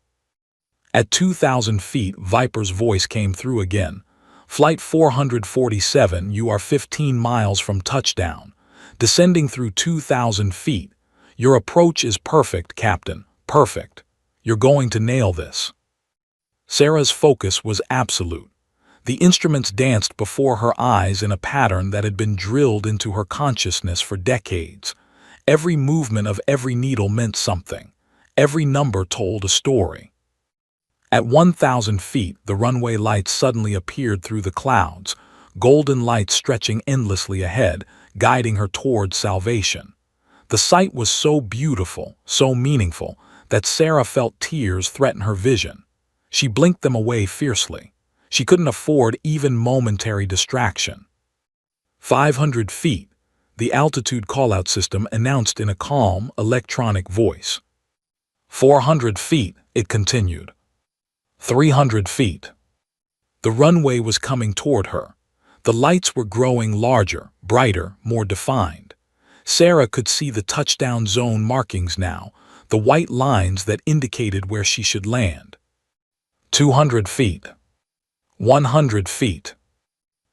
At 2,000 feet, Viper's voice came through again. Flight 447, you are 15 miles from touchdown. Descending through 2,000 feet. Your approach is perfect, Captain. Perfect. You're going to nail this. Sarah's focus was absolute. The instruments danced before her eyes in a pattern that had been drilled into her consciousness for decades. Every movement of every needle meant something. Every number told a story. At 1,000 feet, the runway lights suddenly appeared through the clouds, golden lights stretching endlessly ahead, guiding her towards salvation. The sight was so beautiful, so meaningful, that Sarah felt tears threaten her vision. She blinked them away fiercely. She couldn't afford even momentary distraction. 500 feet, the altitude call-out system announced in a calm, electronic voice. 400 feet, it continued. 300 feet. The runway was coming toward her. The lights were growing larger, brighter, more defined. Sarah could see the touchdown zone markings now, the white lines that indicated where she should land. 200 feet. 100 feet.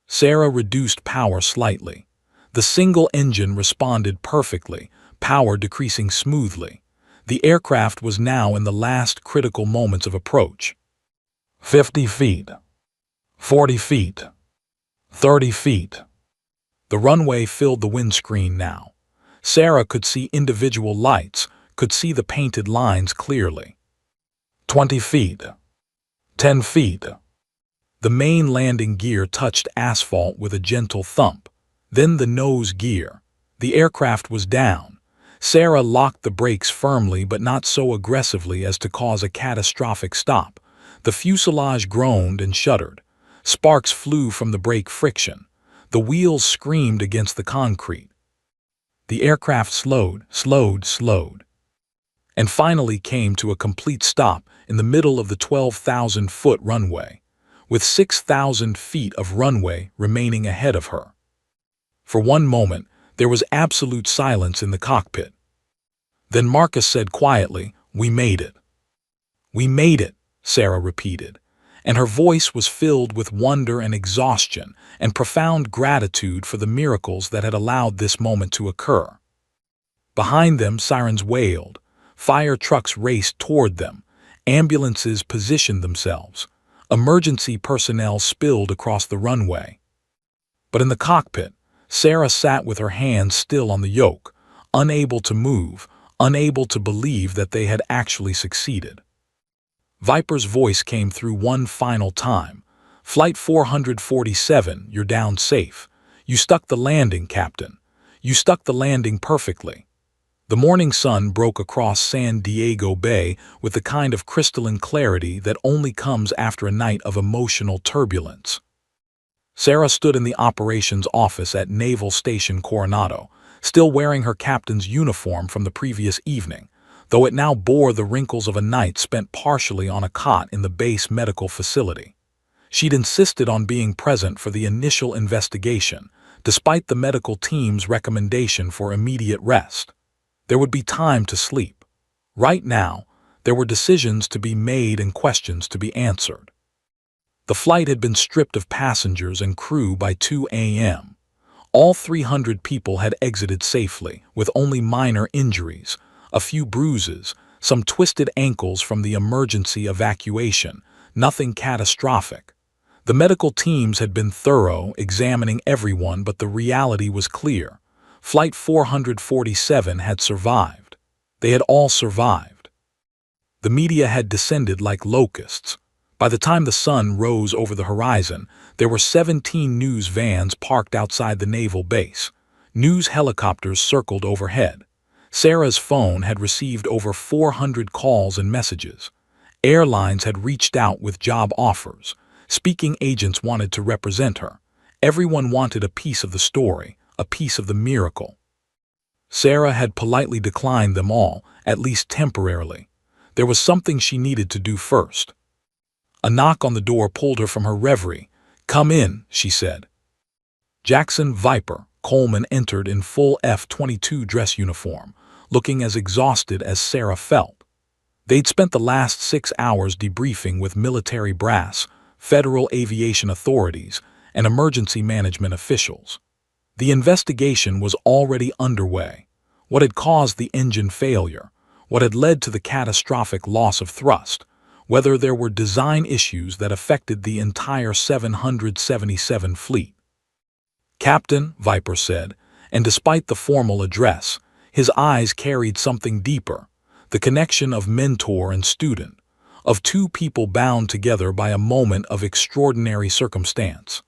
Sarah reduced power slightly. The single engine responded perfectly, power decreasing smoothly. The aircraft was now in the last critical moments of approach. 50 feet. 40 feet. 30 feet. The runway filled the windscreen now. Sarah could see individual lights, could see the painted lines clearly. 20 feet. 10 feet. The main landing gear touched asphalt with a gentle thump. Then the nose gear. The aircraft was down. Sarah locked the brakes firmly but not so aggressively as to cause a catastrophic stop. The fuselage groaned and shuddered. Sparks flew from the brake friction. The wheels screamed against the concrete. The aircraft slowed, and finally came to a complete stop in the middle of the 12,000-foot runway, with 6,000 feet of runway remaining ahead of her. For one moment, there was absolute silence in the cockpit. Then Marcus said quietly, "We made it." "We made it," Sarah repeated, and her voice was filled with wonder and exhaustion and profound gratitude for the miracles that had allowed this moment to occur. Behind them, sirens wailed. Fire trucks raced toward them. Ambulances positioned themselves. Emergency personnel spilled across the runway. But in the cockpit, Sarah sat with her hands still on the yoke, unable to move, unable to believe that they had actually succeeded. Viper's voice came through one final time. "Flight 447, you're down safe. You stuck the landing, Captain. You stuck the landing perfectly." The morning sun broke across San Diego Bay with the kind of crystalline clarity that only comes after a night of emotional turbulence. Sarah stood in the operations office at Naval Station Coronado, still wearing her captain's uniform from the previous evening, though it now bore the wrinkles of a night spent partially on a cot in the base medical facility. She'd insisted on being present for the initial investigation, despite the medical team's recommendation for immediate rest. There would be time to sleep. Right now, there were decisions to be made and questions to be answered. The flight had been stripped of passengers and crew by 2 a.m. All 300 people had exited safely, with only minor injuries, a few bruises, some twisted ankles from the emergency evacuation, nothing catastrophic. The medical teams had been thorough, examining everyone, but the reality was clear. Flight 447 had survived. They had all survived. The media had descended like locusts. By the time the sun rose over the horizon, there were 17 news vans parked outside the naval base. News helicopters circled overhead. Sarah's phone had received over 400 calls and messages. Airlines had reached out with job offers. Speaking agents wanted to represent her. Everyone wanted a piece of the story, a piece of the miracle. Sarah had politely declined them all, at least temporarily. There was something she needed to do first. A knock on the door pulled her from her reverie. "Come in," she said. Jackson Viper Coleman entered in full F-22 dress uniform, looking as exhausted as Sarah felt. They'd spent the last 6 hours debriefing with military brass, federal aviation authorities, and emergency management officials. The investigation was already underway. What had caused the engine failure? What had led to the catastrophic loss of thrust? Whether there were design issues that affected the entire 777 fleet. "Captain," Viper said, and despite the formal address, his eyes carried something deeper, the connection of mentor and student, of two people bound together by a moment of extraordinary circumstance.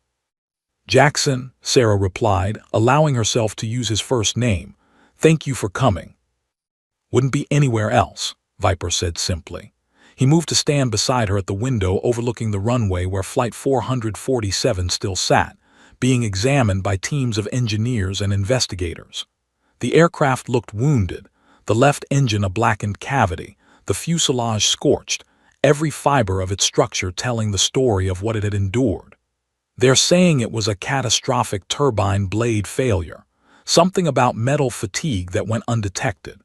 "Jackson," Sarah replied, allowing herself to use his first name. "Thank you for coming." "Wouldn't be anywhere else," Viper said simply. He moved to stand beside her at the window overlooking the runway where Flight 447 still sat, being examined by teams of engineers and investigators. The aircraft looked wounded, the left engine a blackened cavity, the fuselage scorched, every fiber of its structure telling the story of what it had endured. "They're saying it was a catastrophic turbine blade failure, something about metal fatigue that went undetected."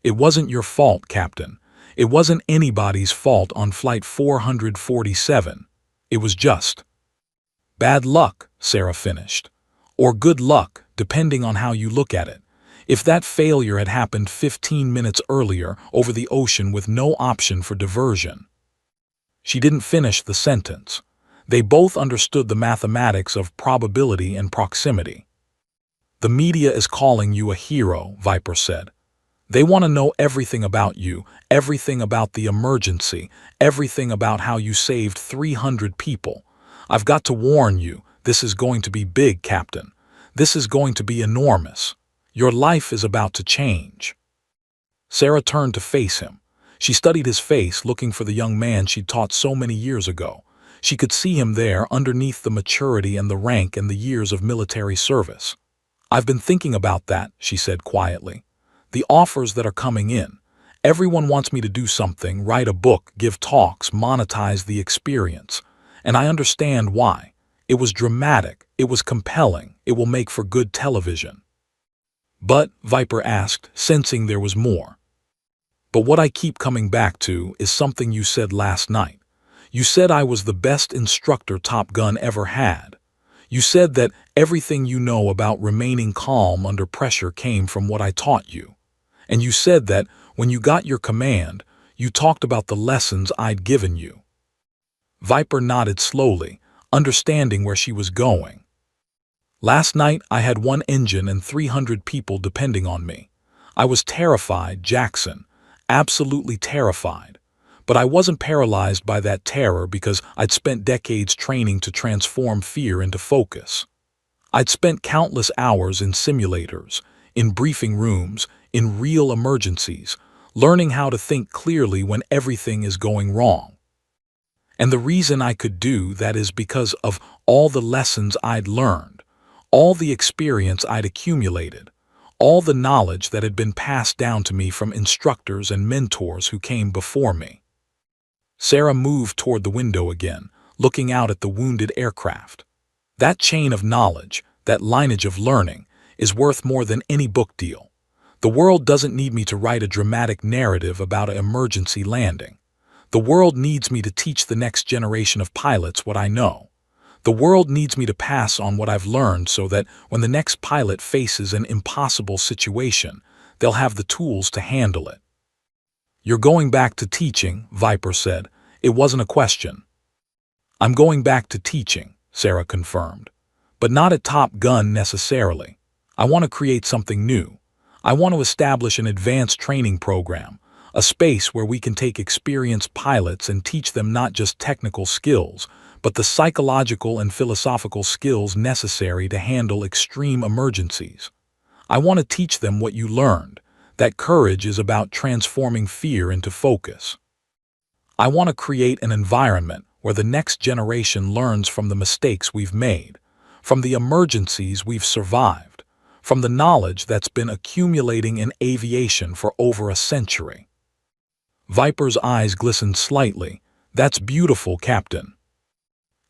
"It wasn't your fault, Captain. It wasn't anybody's fault on Flight 447. It was just bad luck," Sarah finished. "Or good luck, depending on how you look at it. If that failure had happened 15 minutes earlier over the ocean with no option for diversion." She didn't finish the sentence. They both understood the mathematics of probability and proximity. "The media is calling you a hero," Viper said. "They want to know everything about you, everything about the emergency, everything about how you saved 300 people. I've got to warn you, this is going to be big, Captain. This is going to be enormous. Your life is about to change." Sarah turned to face him. She studied his face, looking for the young man she'd taught so many years ago. She could see him there underneath the maturity and the rank and the years of military service. "I've been thinking about that," she said quietly. "The offers that are coming in. Everyone wants me to do something, write a book, give talks, monetize the experience. And I understand why. It was dramatic, it was compelling, it will make for good television." "But," Viper asked, sensing there was more. "But what I keep coming back to is something you said last night. You said I was the best instructor Top Gun ever had. You said that everything you know about remaining calm under pressure came from what I taught you. And you said that when you got your command, you talked about the lessons I'd given you." Viper nodded slowly, understanding where she was going. "Last night I had one engine and 300 people depending on me. I was terrified, Jackson, absolutely terrified. But I wasn't paralyzed by that terror because I'd spent decades training to transform fear into focus. I'd spent countless hours in simulators, in briefing rooms, in real emergencies, learning how to think clearly when everything is going wrong. And the reason I could do that is because of all the lessons I'd learned, all the experience I'd accumulated, all the knowledge that had been passed down to me from instructors and mentors who came before me." Sarah moved toward the window again, looking out at the wounded aircraft. "That chain of knowledge, that lineage of learning, is worth more than any book deal. The world doesn't need me to write a dramatic narrative about an emergency landing. The world needs me to teach the next generation of pilots what I know. The world needs me to pass on what I've learned so that when the next pilot faces an impossible situation, they'll have the tools to handle it." "You're going back to teaching," Viper said. It wasn't a question. "I'm going back to teaching," Sarah confirmed. "But not at Top Gun necessarily. I want to create something new. I want to establish an advanced training program, a space where we can take experienced pilots and teach them not just technical skills, but the psychological and philosophical skills necessary to handle extreme emergencies. I want to teach them what you learned, that courage is about transforming fear into focus. I want to create an environment where the next generation learns from the mistakes we've made, from the emergencies we've survived, from the knowledge that's been accumulating in aviation for over a century." Viper's eyes glistened slightly. "That's beautiful, Captain."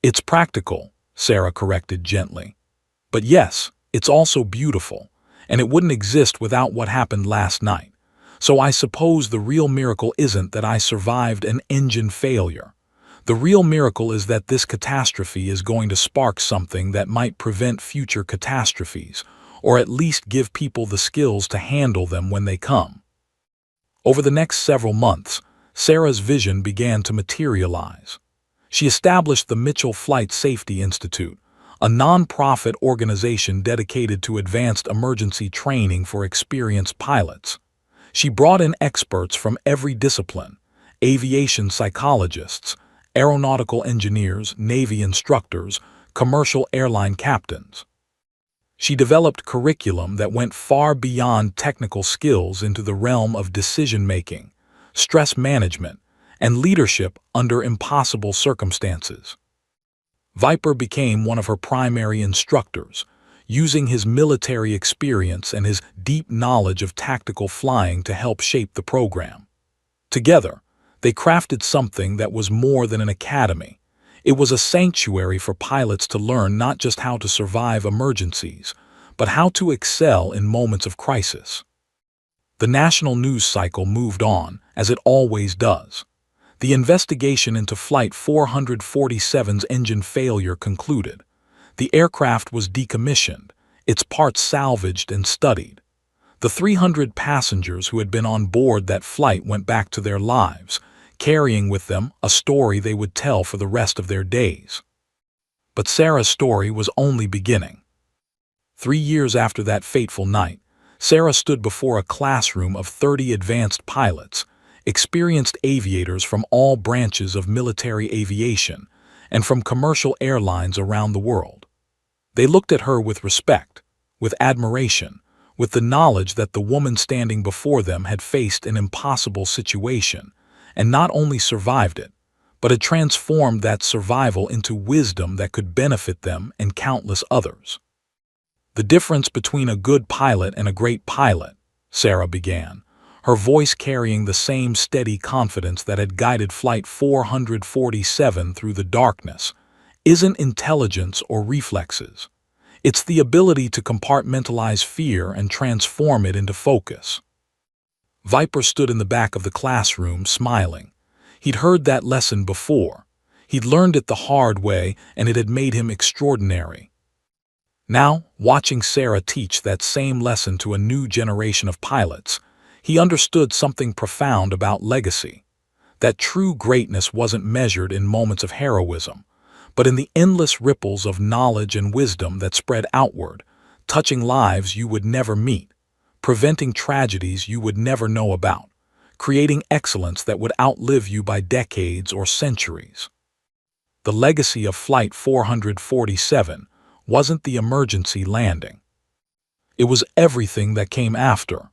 "It's practical," Sarah corrected gently. "But yes, it's also beautiful, and it wouldn't exist without what happened last night. So I suppose the real miracle isn't that I survived an engine failure. The real miracle is that this catastrophe is going to spark something that might prevent future catastrophes, or at least give people the skills to handle them when they come. Over the next several months, Sarah's vision began to materialize. She established the Mitchell Flight Safety Institute, a non-profit organization dedicated to advanced emergency training for experienced pilots. She brought in experts from every discipline: aviation psychologists, aeronautical engineers, Navy instructors, commercial airline captains. She developed curriculum that went far beyond technical skills into the realm of decision-making, stress management, and leadership under impossible circumstances. Viper became one of her primary instructors, using his military experience and his deep knowledge of tactical flying to help shape the program. Together, they crafted something that was more than an academy. It was a sanctuary for pilots to learn not just how to survive emergencies, but how to excel in moments of crisis. The national news cycle moved on, as it always does. The investigation into Flight 447's engine failure concluded. The aircraft was decommissioned, its parts salvaged and studied. The 300 passengers who had been on board that flight went back to their lives, carrying with them a story they would tell for the rest of their days. But Sarah's story was only beginning. 3 years after that fateful night, Sarah stood before a classroom of 30 advanced pilots, experienced aviators from all branches of military aviation and from commercial airlines around the world. They looked at her with respect, with admiration, with the knowledge that the woman standing before them had faced an impossible situation and not only survived it, but had transformed that survival into wisdom that could benefit them and countless others. "The difference between a good pilot and a great pilot," Sarah began, her voice carrying the same steady confidence that had guided Flight 447 through the darkness, "isn't intelligence or reflexes. It's the ability to compartmentalize fear and transform it into focus." Viper stood in the back of the classroom, smiling. He'd heard that lesson before. He'd learned it the hard way, and it had made him extraordinary. Now, watching Sarah teach that same lesson to a new generation of pilots, he understood something profound about legacy. That true greatness wasn't measured in moments of heroism, but in the endless ripples of knowledge and wisdom that spread outward, touching lives you would never meet, preventing tragedies you would never know about, creating excellence that would outlive you by decades or centuries. The legacy of Flight 447 wasn't the emergency landing. It was everything that came after.